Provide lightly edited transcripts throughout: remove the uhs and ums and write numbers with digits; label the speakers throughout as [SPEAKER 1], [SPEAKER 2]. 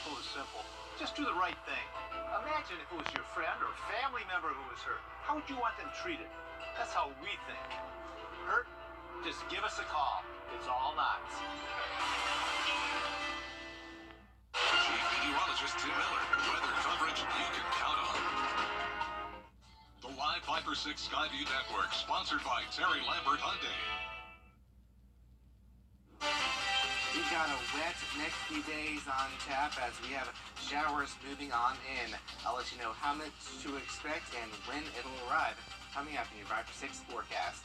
[SPEAKER 1] It was simple. Just do the right thing. Imagine if it was your friend or family member who was hurt. How would you want them treated? That's how we think. Hurt? Just give us a call. It's all knots.
[SPEAKER 2] Chief Meteorologist Tim Miller. Weather coverage you can count on. The Live 5-for-6 Skyview Network, sponsored by Terry Lambert Hyundai.
[SPEAKER 3] We've got a wet next few days on tap as we have showers moving on in. I'll let you know how much to expect and when it'll arrive. Coming up in your 5-for-6 forecast.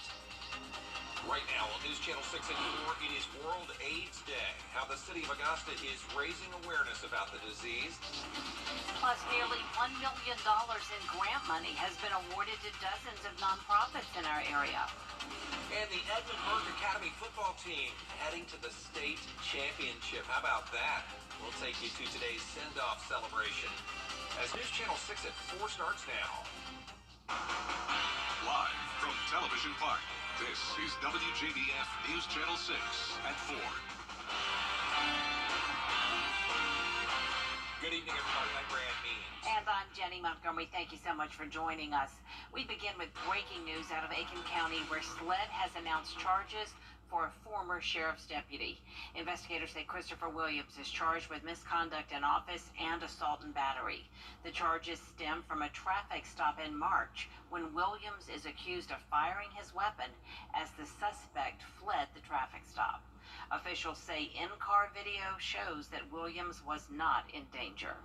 [SPEAKER 4] Right now on News Channel 6 at 4, it is World AIDS Day. How the city of Augusta is raising awareness about the disease.
[SPEAKER 5] Plus, nearly $1 million in grant money has been awarded to dozens of nonprofits in our area.
[SPEAKER 4] And the Edmund Burke Academy football team heading to the state championship. How about that? We'll take you to today's send-off celebration. As News Channel 6 at 4 starts now.
[SPEAKER 2] Live from Television Park, this is WJBF News Channel 6 at 4.
[SPEAKER 4] Good evening, everybody. I'm Brad Means.
[SPEAKER 5] And I'm Jenny Montgomery. Thank you so much for joining us. We begin with breaking news out of Aiken County, where SLED has announced charges for a former sheriff's deputy. Investigators say Christopher Williams is charged with misconduct in office and assault and battery. The charges stem from a traffic stop in March when Williams is accused of firing his weapon as the suspect fled the traffic stop. Officials say in-car video shows that Williams was not in danger.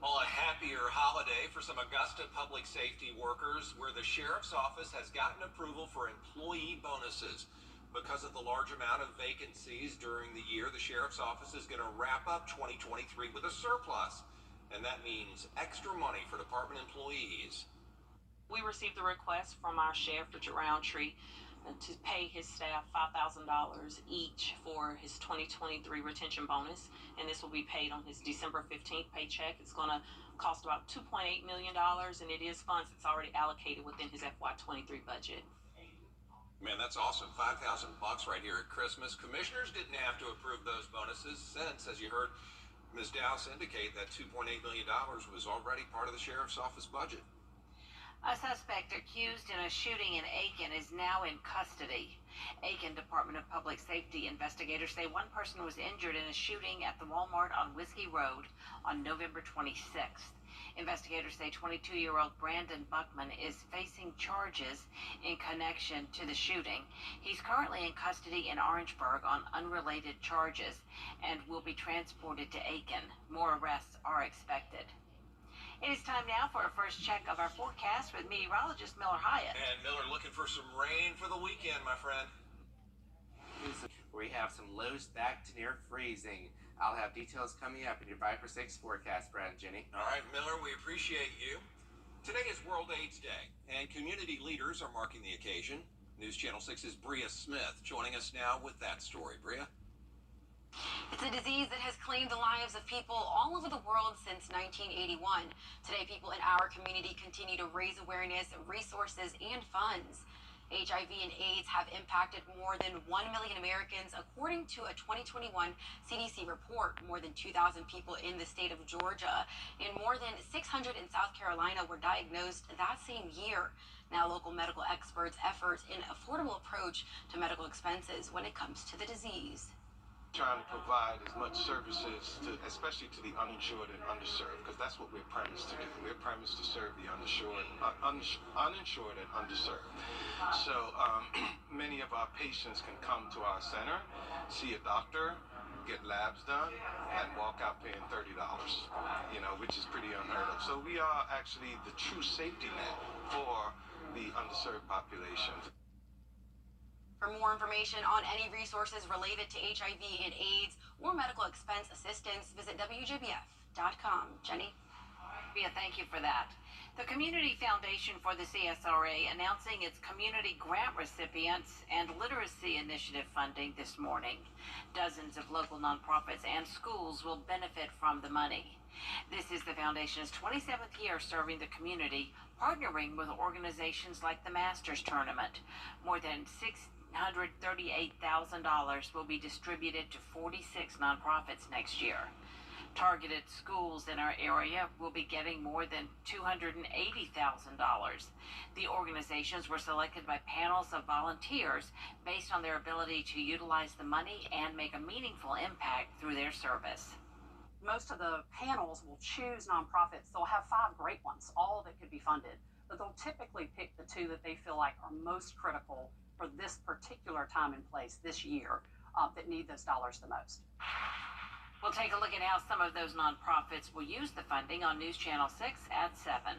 [SPEAKER 4] Well, a happier holiday for some Augusta public safety workers, where the sheriff's office has gotten approval for employee bonuses. Because of the large amount of vacancies during the year, the sheriff's office is going to wrap up 2023 with a surplus. And that means extra money for department employees.
[SPEAKER 6] We received a request from our sheriff, Richard Roundtree, to pay his staff $5,000 each for his 2023 retention bonus, and this will be paid on his December 15th paycheck. It's going to cost about $2.8 million, and it is funds that's already allocated within his FY23 budget.
[SPEAKER 4] Man, that's awesome. $5,000 right here at Christmas. Commissioners didn't have to approve those bonuses since, as you heard Ms. Dowse indicate, that $2.8 million was already part of the sheriff's office budget.
[SPEAKER 5] A suspect accused in a shooting in Aiken is now in custody. Aiken Department of Public Safety investigators say one person was injured in a shooting at the Walmart on Whiskey Road on November 26th. Investigators say 22-year-old Brandon Buckman is facing charges in connection to the shooting. He's currently in custody in Orangeburg on unrelated charges and will be transported to Aiken. More arrests are expected. It is time now for our first check of our forecast with meteorologist Miller Hyatt.
[SPEAKER 4] And Miller looking for some rain for the weekend, my friend.
[SPEAKER 3] We have some lows back to near freezing. I'll have details coming up in your 5-for-6 forecast, Brad and Jenny.
[SPEAKER 4] All right, Miller, we appreciate you. Today is World AIDS Day, and community leaders are marking the occasion. News Channel 6's Bria Smith joining us now with that story. Bria?
[SPEAKER 7] It's a disease that has claimed the lives of people all over the world since 1981. Today, people in our community continue to raise awareness, resources, and funds. HIV and AIDS have impacted more than 1 million Americans, according to a 2021 CDC report. More than 2,000 people in the state of Georgia and more than 600 in South Carolina were diagnosed that same year. Now, local medical experts effort an affordable approach to medical expenses when it comes to the disease.
[SPEAKER 8] Trying to provide as much services to, especially to the uninsured and underserved, because that's what we're premised to do. We're premised to serve the uninsured and underserved. So many of our patients can come to our center, see a doctor, get labs done, and walk out paying $30, which is pretty unheard of. So we are actually the true safety net for the underserved population.
[SPEAKER 7] For more information on any resources related to HIV and AIDS or medical expense assistance, visit WJBF.com. Jenny?
[SPEAKER 5] Yeah, thank you for that. The Community Foundation for the CSRA announcing its community grant recipients and literacy initiative funding this morning. Dozens of local nonprofits and schools will benefit from the money. This is the foundation's 27th year serving the community, partnering with organizations like the Masters Tournament. More than $638,000 will be distributed to 46 nonprofits next year. Targeted schools in our area will be getting more than $280,000. The organizations were selected by panels of volunteers based on their ability to utilize the money and make a meaningful impact through their service.
[SPEAKER 9] Most of the panels will choose nonprofits. They'll have 5 great ones, all that could be funded, but they'll typically pick the 2 that they feel like are most critical for this particular time and place this year, that need those dollars the most.
[SPEAKER 5] We'll take a look at how some of those nonprofits will use the funding on News Channel 6 at 7.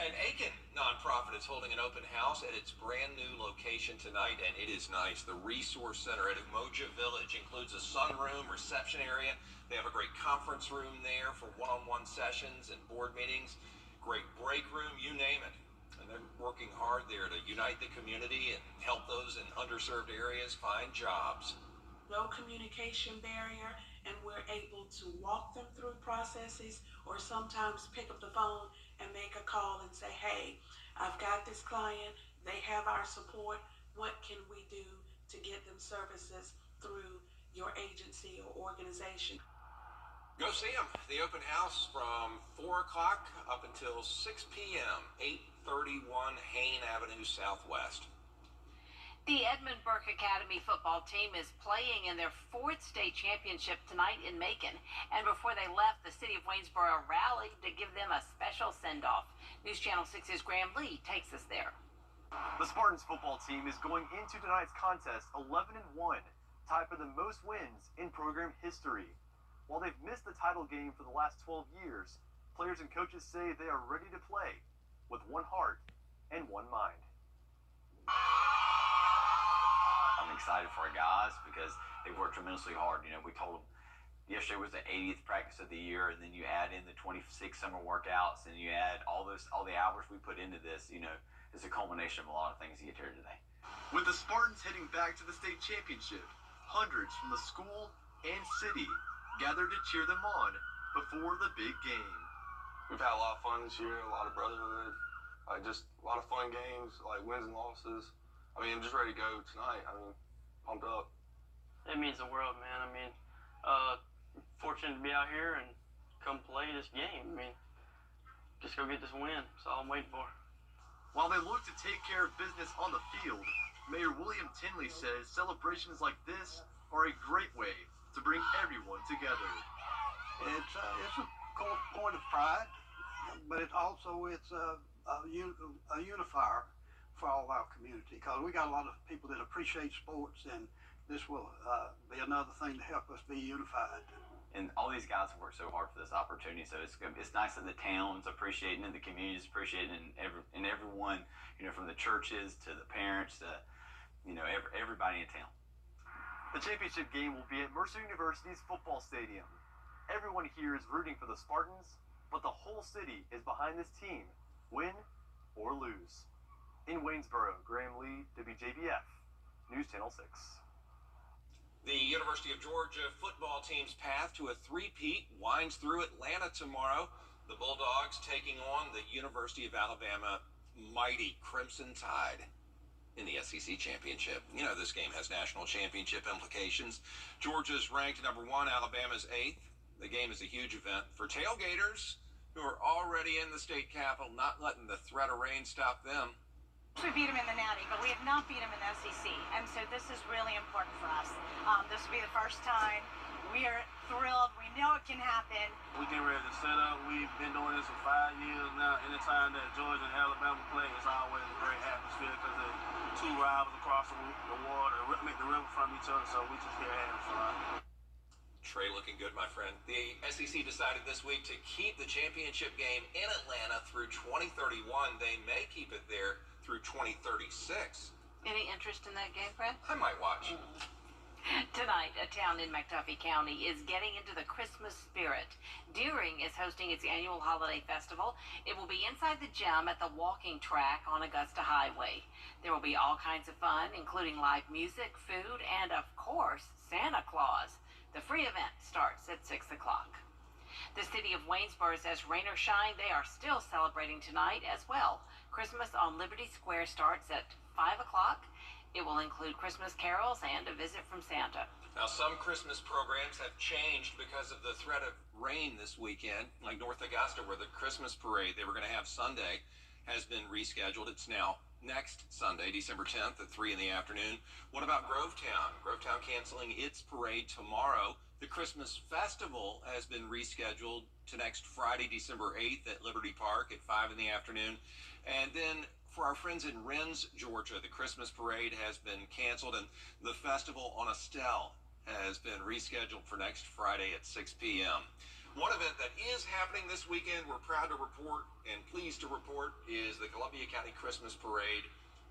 [SPEAKER 4] An Aiken nonprofit is holding an open house at its brand new location tonight, and it is nice. The Resource Center at Umoja Village includes a sunroom, reception area. They have a great conference room there for one-on-one sessions and board meetings. Great break room, you name it. And they're working hard there to unite the community and help those in underserved areas find jobs.
[SPEAKER 10] No communication barrier, and we're able to walk them through processes or sometimes pick up the phone and make a call and say, hey, I've got this client, they have our support, what can we do to get them services through your agency or organization?
[SPEAKER 4] Go see them. The open house from 4 o'clock up until 6 p.m., 831 Hayne Avenue Southwest.
[SPEAKER 5] The Edmund Burke Academy football team is playing in their 4th state championship tonight in Macon. And before they left, the city of Waynesboro rallied to give them a special send-off. News Channel 6's Graham Lee takes us there.
[SPEAKER 11] The Spartans football team is going into tonight's contest 11-1, tied for the most wins in program history. While they've missed the title game for the last 12 years, players and coaches say they are ready to play with one heart and one mind.
[SPEAKER 12] I'm excited for our guys because they worked tremendously hard. You know, we told them yesterday was the 80th practice of the year, and then you add in the 26 summer workouts, and you add all the hours we put into this. You know, it's a culmination of a lot of things to get here today.
[SPEAKER 11] With the Spartans heading back to the state championship, hundreds from the school and city gathered to cheer them on before the big game.
[SPEAKER 8] We've had a lot of fun this year, a lot of brotherhood, just a lot of fun games, like wins and losses. I mean, I'm just ready to go tonight. I mean, pumped up.
[SPEAKER 13] It means the world, man. I mean, fortunate to be out here and come play this game. I mean, just go get this win. That's all I'm waiting for.
[SPEAKER 11] While they look to take care of business on the field, Mayor William Tinley says celebrations like this are a great way to bring everyone together.
[SPEAKER 14] It's a point of pride, but it's a unifier for all our community, because we got a lot of people that appreciate sports, and this will be another thing to help us be unified.
[SPEAKER 12] And all these guys have worked so hard for this opportunity, so it's nice that the town's appreciating it, the community's appreciating it, and everyone, you know, from the churches to the parents to, you know, everybody in town.
[SPEAKER 11] The championship game will be at Mercer University's football stadium. Everyone here is rooting for the Spartans, but the whole city is behind this team, win or lose. In Waynesboro, Graham Lee, WJBF, News Channel 6.
[SPEAKER 4] The University of Georgia football team's path to a three-peat winds through Atlanta tomorrow. The Bulldogs taking on the University of Alabama mighty Crimson Tide in the SEC championship. You know, this game has national championship implications. Georgia's ranked number 1, Alabama's 8th. The game is a huge event for tailgaters who are already in the state capitol, not letting the threat of rain stop them.
[SPEAKER 15] We beat them in the Natty, but we have not beat them in the SEC, and so this is really important for us. This will be the first time. We are thrilled. We know it can happen.
[SPEAKER 13] We get ready to set up. We've been doing this for 5 years now. Anytime that Georgia and Alabama play, it's always a great atmosphere because they're 2 rivals across the water, make the river from each other, so we just here having fun.
[SPEAKER 4] Trey looking good, my friend. The SEC decided this week to keep the championship game in Atlanta through 2031. They may keep it there through 2036.
[SPEAKER 5] Any interest in that game, Fred?
[SPEAKER 4] I might watch.
[SPEAKER 5] Tonight, a town in McDuffie County is getting into the Christmas spirit. Deering is hosting its annual holiday festival. It will be inside the gym at the walking track on Augusta Highway. There will be all kinds of fun, including live music, food, and, of course, Santa Claus. The free event starts at 6 o'clock. The city of Waynesboro says rain or shine, they are still celebrating tonight as well. Christmas on Liberty Square starts at 5 o'clock. It will include Christmas carols and a visit from Santa.
[SPEAKER 4] Now, some Christmas programs have changed because of the threat of rain this weekend, like North Augusta, where the Christmas parade they were going to have Sunday has been rescheduled. It's now next Sunday, December 10th at 3 in the afternoon. What about Grovetown? Grovetown canceling its parade tomorrow. The Christmas festival has been rescheduled to next Friday, December 8th at Liberty Park at 5 in the afternoon. And then for our friends in Rennes, Georgia, the Christmas parade has been canceled, and the festival on Estelle has been rescheduled for next Friday at 6 p.m. One event that is happening this weekend, we're proud to report and pleased to report, is the Columbia County Christmas Parade.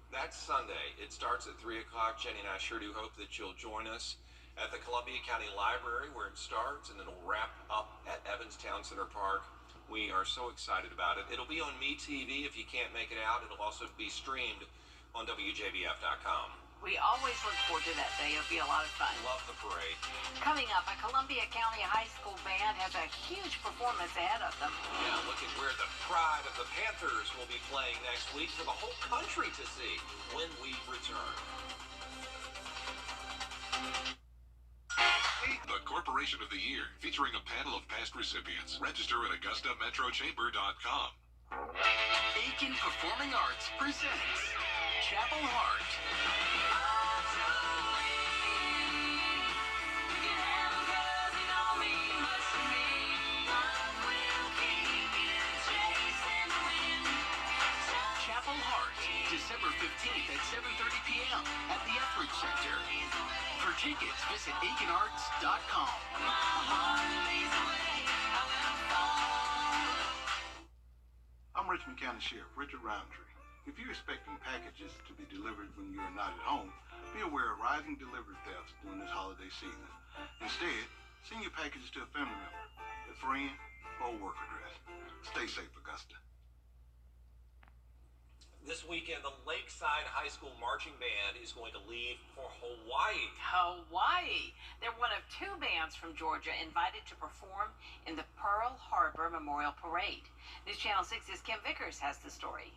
[SPEAKER 4] That's Sunday. It starts at 3 o'clock. Jenny and I sure do hope that you'll join us at the Columbia County Library where it starts, and it'll wrap up at Evans Town Center Park. We are so excited about it. It'll be on MeTV if you can't make it out. It'll also be streamed on WJBF.com.
[SPEAKER 5] We always look forward to that day. It'll be a lot of fun.
[SPEAKER 4] Love the parade.
[SPEAKER 5] Coming up, a Columbia County high school band has a huge performance ahead of them.
[SPEAKER 4] Yeah, look at where the pride of the Panthers will be playing next week for the whole country to see when we return.
[SPEAKER 2] The Corporation of the Year, featuring a panel of past recipients. Register at AugustaMetroChamber.com.
[SPEAKER 16] Aiken Performing Arts presents Chapel Heart. Chapel Heart, December 15th at 7:30 p.m. at the Etheridge Center. For tickets, visit aikenarts.com.
[SPEAKER 8] I'm Richmond County Sheriff Richard Roundtree. If you're expecting packages to be delivered when you're not at home, be aware of rising delivery thefts during this holiday season. Instead, send your packages to a family member, a friend, or a work address. Stay safe, Augusta.
[SPEAKER 4] This weekend, the Lakeside High School Marching Band is going to leave for Hawaii.
[SPEAKER 5] Hawaii. They're one of two bands from Georgia invited to perform in the Pearl Harbor Memorial Parade. News Channel 6's Kim Vickers has the story.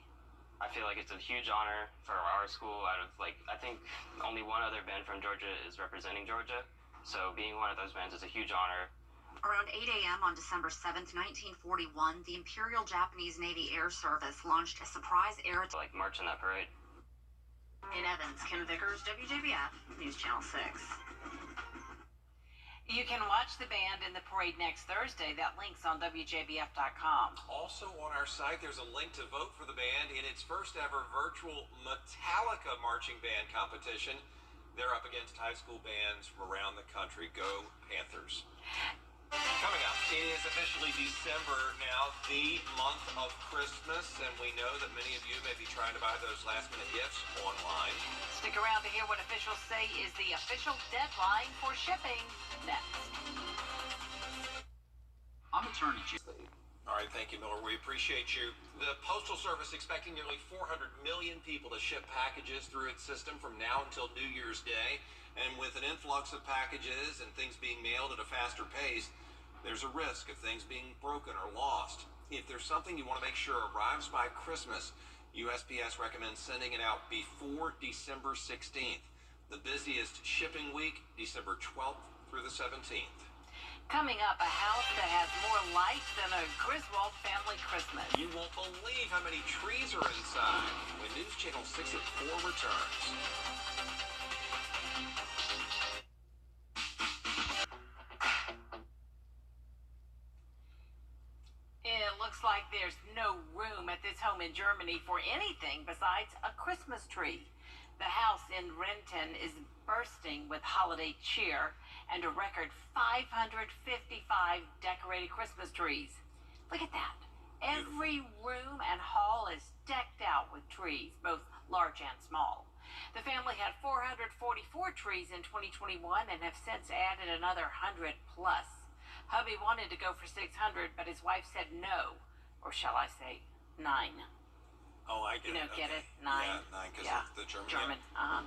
[SPEAKER 17] I feel like it's a huge honor for our school. I think only one other band from Georgia is representing Georgia. So being one of those bands is a huge honor.
[SPEAKER 18] Around 8 a.m. on December 7th, 1941, the Imperial Japanese Navy Air Service launched a surprise air attack.
[SPEAKER 17] March in that parade.
[SPEAKER 18] In Evans, Kim Vickers, WJBF, News Channel 6.
[SPEAKER 5] You can watch the band in the parade next Thursday. That link's on WJBF.com.
[SPEAKER 4] Also on our site, there's a link to vote for the band in its first ever virtual Metallica marching band competition. They're up against high school bands from around the country. Go Panthers. Coming up, it is officially December now, the month of Christmas, and we know that many of you may be trying to buy those last-minute gifts online.
[SPEAKER 5] Stick around to hear what officials say is the official deadline for shipping next.
[SPEAKER 16] I'm Attorney General.
[SPEAKER 4] All right, thank you, Miller. We appreciate you. The Postal Service expecting nearly 400 million people to ship packages through its system from now until New Year's Day. And with an influx of packages and things being mailed at a faster pace, there's a risk of things being broken or lost. If there's something you want to make sure arrives by Christmas, USPS recommends sending it out before December 16th. The busiest shipping week, December 12th through the 17th.
[SPEAKER 5] Coming up, a house that has more lights than a Griswold family Christmas.
[SPEAKER 4] You won't believe how many trees are inside when News Channel 6 at 4 returns.
[SPEAKER 5] It looks like there's no room at this home in Germany for anything besides a Christmas tree. The house in Renton is bursting with holiday cheer and a record 555 decorated Christmas trees. Look at that. Every room and hall is decked out with trees, both large and small. The family had 444 trees in 2021 and have since added another 100 plus. Hubby wanted to go for 600, but his wife said no, or shall I say 9.
[SPEAKER 4] Oh, I get it.
[SPEAKER 5] Get
[SPEAKER 4] okay.
[SPEAKER 5] it? 9.
[SPEAKER 4] Yeah, 9 because of the German.
[SPEAKER 5] Uh-huh.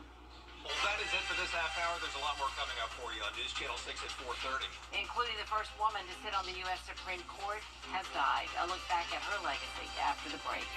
[SPEAKER 4] Well, that is it for this half hour. There's a lot more coming up for you on News Channel 6 at 4:30.
[SPEAKER 5] Including the first woman to sit on the U.S. Supreme Court has died. A look back at her legacy after the break.